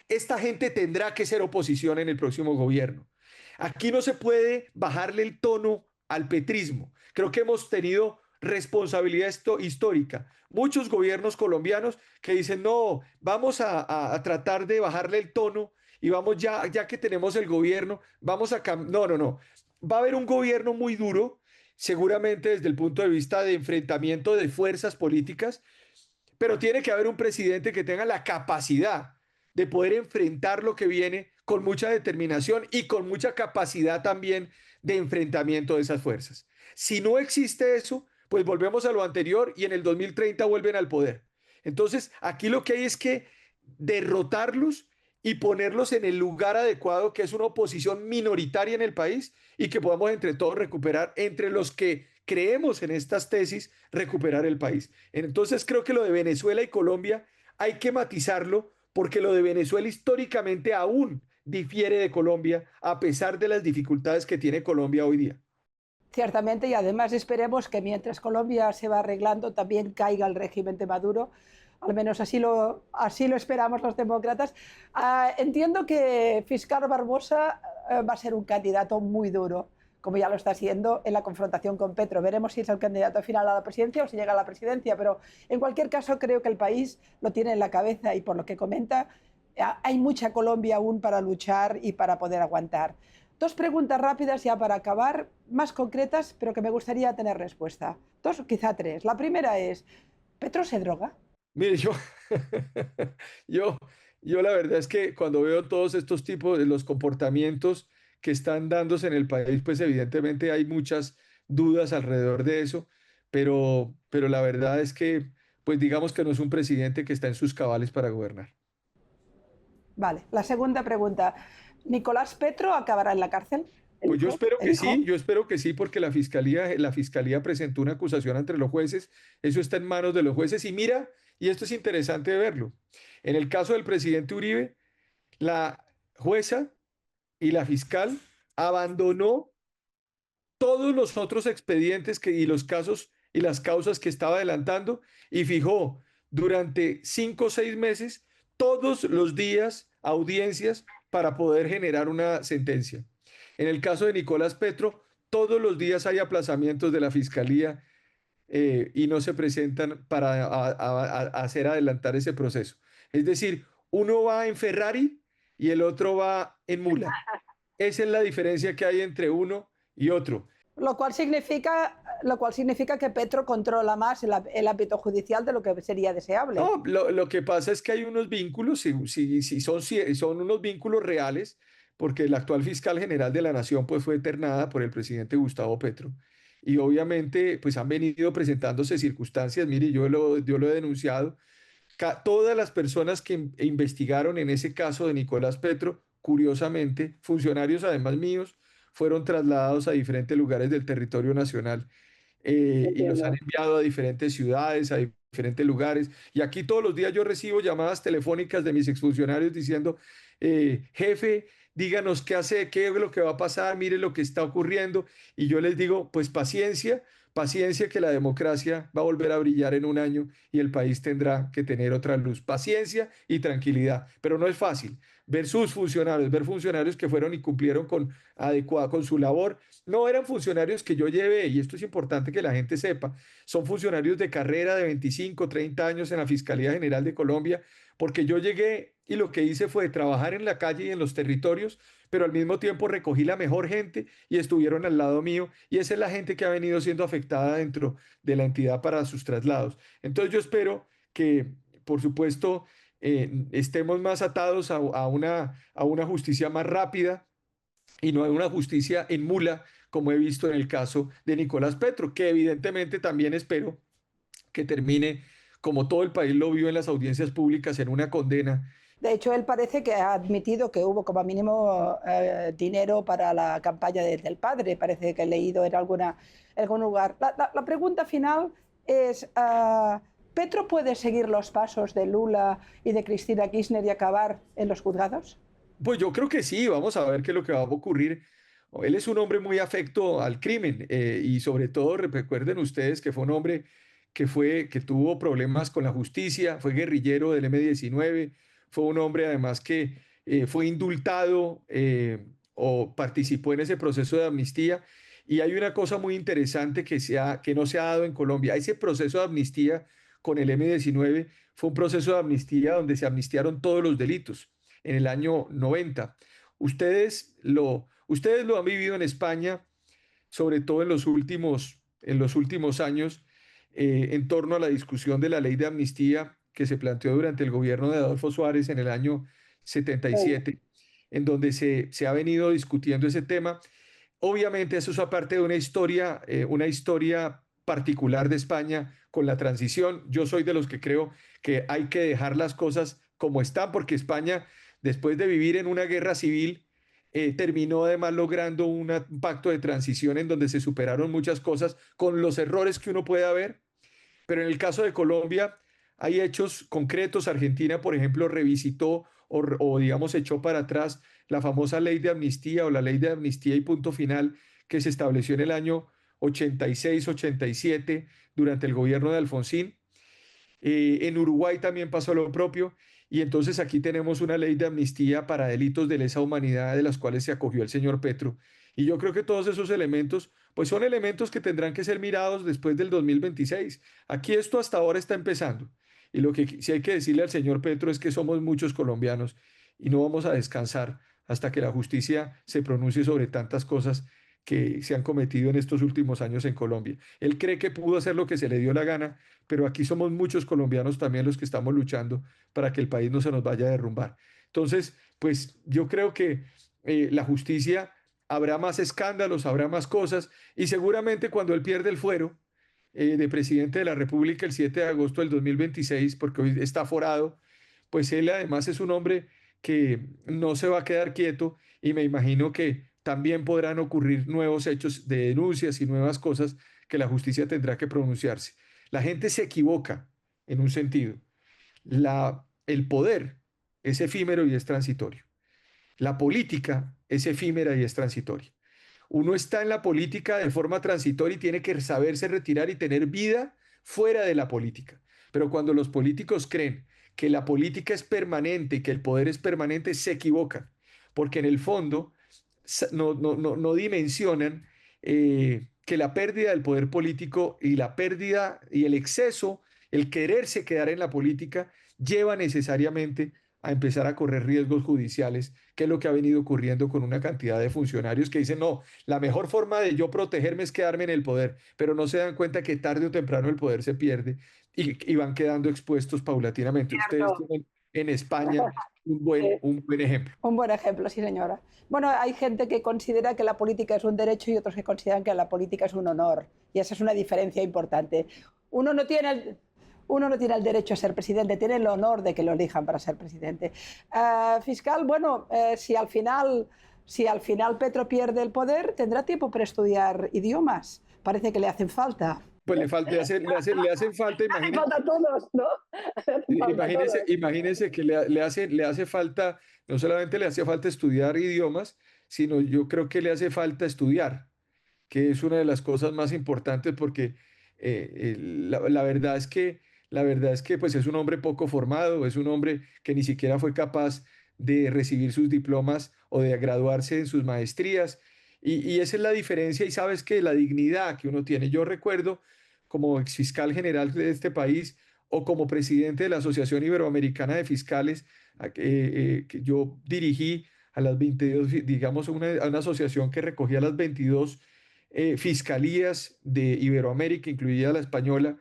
Esta gente tendrá que ser oposición en el próximo gobierno. Aquí no se puede bajarle el tono al petrismo. Creo que hemos tenido responsabilidad histórica. Muchos gobiernos colombianos que dicen, no, vamos a tratar de bajarle el tono y vamos ya que tenemos el gobierno, vamos a... No, no, no. Va a haber un gobierno muy duro, seguramente desde el punto de vista de enfrentamiento de fuerzas políticas, pero tiene que haber un presidente que tenga la capacidad de poder enfrentar lo que viene con mucha determinación y con mucha capacidad también de enfrentamiento de esas fuerzas. Si no existe eso, pues volvemos a lo anterior y en el 2030 vuelven al poder. Entonces, aquí lo que hay es que derrotarlos y ponerlos en el lugar adecuado, que es una oposición minoritaria en el país y que podamos entre todos recuperar, entre los que creemos en estas tesis, recuperar el país. Entonces creo que lo de Venezuela y Colombia hay que matizarlo porque lo de Venezuela históricamente aún difiere de Colombia a pesar de las dificultades que tiene Colombia hoy día. Ciertamente, y además esperemos que mientras Colombia se va arreglando también caiga el régimen de Maduro. Al menos así lo esperamos los demócratas. Entiendo que Fiscal Barbosa va a ser un candidato muy duro, como ya lo está siendo en la confrontación con Petro. Veremos si es el candidato final a la presidencia o si llega a la presidencia, pero en cualquier caso creo que el país lo tiene en la cabeza y por lo que comenta, hay mucha Colombia aún para luchar y para poder aguantar. Dos preguntas rápidas ya para acabar, más concretas, pero que me gustaría tener respuesta. Dos, quizá tres. La primera es, ¿Petro se droga? Mire, yo, yo la verdad es que cuando veo todos estos tipos de los comportamientos que están dándose en el país, pues evidentemente hay muchas dudas alrededor de eso, pero la verdad es que, pues digamos que no es un presidente que está en sus cabales para gobernar. Vale. La segunda pregunta, ¿Nicolás Petro acabará en la cárcel? Pues El hijo? yo espero que sí, porque la fiscalía presentó una acusación ante los jueces, eso está en manos de los jueces y mira, y esto es interesante de verlo. En el caso del presidente Uribe, la jueza y la fiscal abandonó todos los otros expedientes y los casos y las causas que estaba adelantando y fijó durante 5 o 6 meses todos los días audiencias para poder generar una sentencia. En el caso de Nicolás Petro, todos los días hay aplazamientos de la fiscalía y no se presentan para hacer adelantar ese proceso. Es decir, uno va en Ferrari y el otro va en mula. Esa es la diferencia que hay entre uno y otro. Lo cual significa que Petro controla más el ámbito judicial de lo que sería deseable. No, lo que pasa es que hay unos vínculos, si son unos vínculos reales, porque el actual fiscal general de la Nación pues, fue ternada por el presidente Gustavo Petro. Y obviamente pues han venido presentándose circunstancias, mire, yo lo he denunciado, todas las personas que investigaron en ese caso de Nicolás Petro, curiosamente, funcionarios además míos, fueron trasladados a diferentes lugares del territorio nacional y los han Entiendo. enviado a diferentes ciudades, a diferentes lugares. Y aquí todos los días yo recibo llamadas telefónicas de mis exfuncionarios diciendo, jefe, díganos qué hace, qué es lo que va a pasar, mire lo que está ocurriendo. Y yo les digo, pues paciencia, paciencia que la democracia va a volver a brillar en un año y el país tendrá que tener otra luz. Paciencia y tranquilidad, pero no es fácil. Ver sus funcionarios, ver funcionarios que fueron y cumplieron con su labor, no eran funcionarios que yo llevé, y esto es importante que la gente sepa, son funcionarios de carrera de 25, 30 años en la Fiscalía General de Colombia, porque yo llegué y lo que hice fue trabajar en la calle y en los territorios, pero al mismo tiempo recogí la mejor gente y estuvieron al lado mío, y esa es la gente que ha venido siendo afectada dentro de la entidad para sus traslados. Entonces yo espero que, por supuesto, estemos más atados a una justicia más rápida y no a una justicia en mula, como he visto en el caso de Nicolás Petro, que evidentemente también espero que termine, como todo el país lo vio en las audiencias públicas, en una condena. De hecho, él parece que ha admitido que hubo como mínimo dinero para la campaña del padre. Parece que he leído en algún lugar. La pregunta final es, ¿Petro puede seguir los pasos de Lula y de Cristina Kirchner y acabar en los juzgados? Pues yo creo que sí, vamos a ver qué es lo que va a ocurrir. Él es un hombre muy afecto al crimen y sobre todo recuerden ustedes que fue un hombre que tuvo problemas con la justicia, fue guerrillero del M-19, fue un hombre además que fue indultado o participó en ese proceso de amnistía. Y hay una cosa muy interesante que no se ha dado en Colombia. Ese proceso de amnistía con el M-19 fue un proceso de amnistía donde se amnistiaron todos los delitos en el año 90. Ustedes lo han vivido en España, sobre todo en los últimos años, en torno a la discusión de la ley de amnistía que se planteó durante el gobierno de Adolfo Suárez en el año Sí. 77, en donde se ha venido discutiendo ese tema. Obviamente eso es aparte de una historia particular de España con la transición. Yo soy de los que creo que hay que dejar las cosas como están, porque España, después de vivir en una guerra civil, terminó además logrando un pacto de transición en donde se superaron muchas cosas con los errores que uno puede haber. Pero en el caso de Colombia hay hechos concretos. Argentina, por ejemplo, revisitó digamos, echó para atrás la famosa ley de amnistía o la ley de amnistía y punto final que se estableció en el año 86-87 durante el gobierno de Alfonsín. En Uruguay también pasó lo propio. Y entonces aquí tenemos una ley de amnistía para delitos de lesa humanidad de las cuales se acogió el señor Petro. Y yo creo que todos esos elementos, pues son elementos que tendrán que ser mirados después del 2026. Aquí esto hasta ahora está empezando. Y lo que sí hay que decirle al señor Petro es que somos muchos colombianos y no vamos a descansar hasta que la justicia se pronuncie sobre tantas cosas que se han cometido en estos últimos años en Colombia. Él cree que pudo hacer lo que se le dio la gana, pero aquí somos muchos colombianos también los que estamos luchando para que el país no se nos vaya a derrumbar. Entonces, pues yo creo que la justicia habrá más escándalos, habrá más cosas, y seguramente cuando él pierde el fuero de presidente de la República el 7 de agosto del 2026, porque hoy está aforado, pues él además es un hombre que no se va a quedar quieto y me imagino que también podrán ocurrir nuevos hechos de denuncias y nuevas cosas que la justicia tendrá que pronunciarse. La gente se equivoca en un sentido. El poder es efímero y es transitorio. La política es efímera y es transitoria. Uno está en la política de forma transitoria y tiene que saberse retirar y tener vida fuera de la política. Pero cuando los políticos creen que la política es permanente y que el poder es permanente, se equivocan, porque en el fondo no dimensionan que la pérdida del poder político y la pérdida y el exceso, el quererse quedar en la política, lleva necesariamente a empezar a correr riesgos judiciales, que es lo que ha venido ocurriendo con una cantidad de funcionarios que dicen, no, la mejor forma de yo protegerme es quedarme en el poder, pero no se dan cuenta que tarde o temprano el poder se pierde y van quedando expuestos paulatinamente. Ustedes Cierto. tienen en España un buen ejemplo. Un buen ejemplo, sí, señora. Bueno, hay gente que considera que la política es un derecho y otros que consideran que la política es un honor. Y esa es una diferencia importante. Uno no tiene el derecho a ser presidente, tiene el honor de que lo elijan para ser presidente. Fiscal, bueno, si al final Petro pierde el poder, tendrá tiempo para estudiar idiomas. Parece que le hacen falta. Pues le hacen falta, Hace falta a todos, ¿no? imagínese que le hace falta, no solamente le hace falta estudiar idiomas, sino yo creo que le hace falta estudiar, que es una de las cosas más importantes porque la verdad es que, pues es un hombre poco formado, es un hombre que ni siquiera fue capaz de recibir sus diplomas o de graduarse en sus maestrías. Y esa es la diferencia y sabes que la dignidad que uno tiene. Yo recuerdo como exfiscal general de este país o como presidente de la Asociación Iberoamericana de Fiscales, que yo dirigí a las 22, digamos, a una asociación que recogía las 22 fiscalías de Iberoamérica, incluida la española,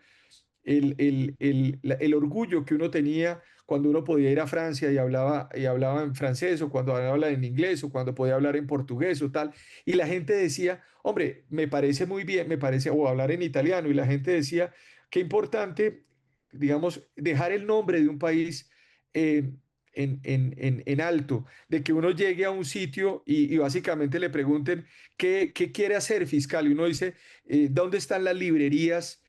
el orgullo que uno tenía cuando uno podía ir a Francia y hablaba en francés, o cuando hablaba en inglés, o cuando podía hablar en portugués o tal, y la gente decía, hombre, me parece muy bien, me parece, o hablar en italiano, y la gente decía, qué importante, digamos, dejar el nombre de un país en alto, de que uno llegue a un sitio y básicamente le pregunten, ¿qué quiere hacer, fiscal? Y uno dice, ¿dónde están las librerías?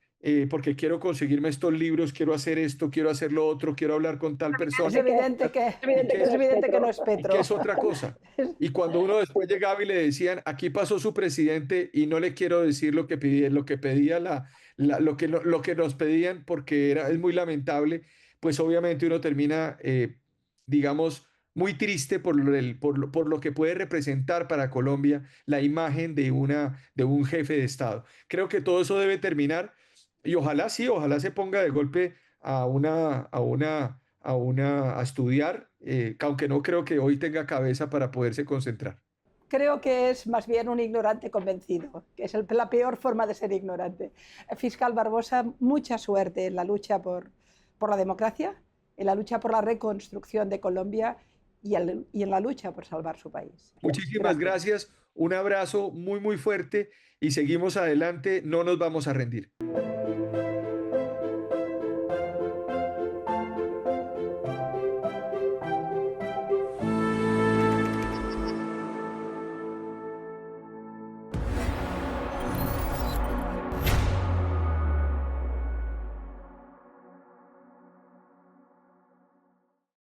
Porque quiero conseguirme estos libros, quiero hacer esto, quiero hacer lo otro, quiero hablar con tal persona. Es evidente que no es ¿Y Petro. qué es otra cosa? Y cuando uno después llegaba y le decían, aquí pasó su presidente y no le quiero decir lo que pedía lo que nos pedían porque es muy lamentable, pues obviamente uno termina, digamos, muy triste por lo que puede representar para Colombia la imagen de un jefe de Estado. Creo que todo eso debe terminar y ojalá sí, ojalá se ponga de golpe a estudiar, aunque no creo que hoy tenga cabeza para poderse concentrar. Creo que es más bien un ignorante convencido, que es la peor forma de ser ignorante. Fiscal Barbosa, mucha suerte en la lucha por la democracia, en la lucha por la reconstrucción de Colombia y en la lucha por salvar su país. Muchísimas gracias, un abrazo muy, muy fuerte y seguimos adelante, no nos vamos a rendir.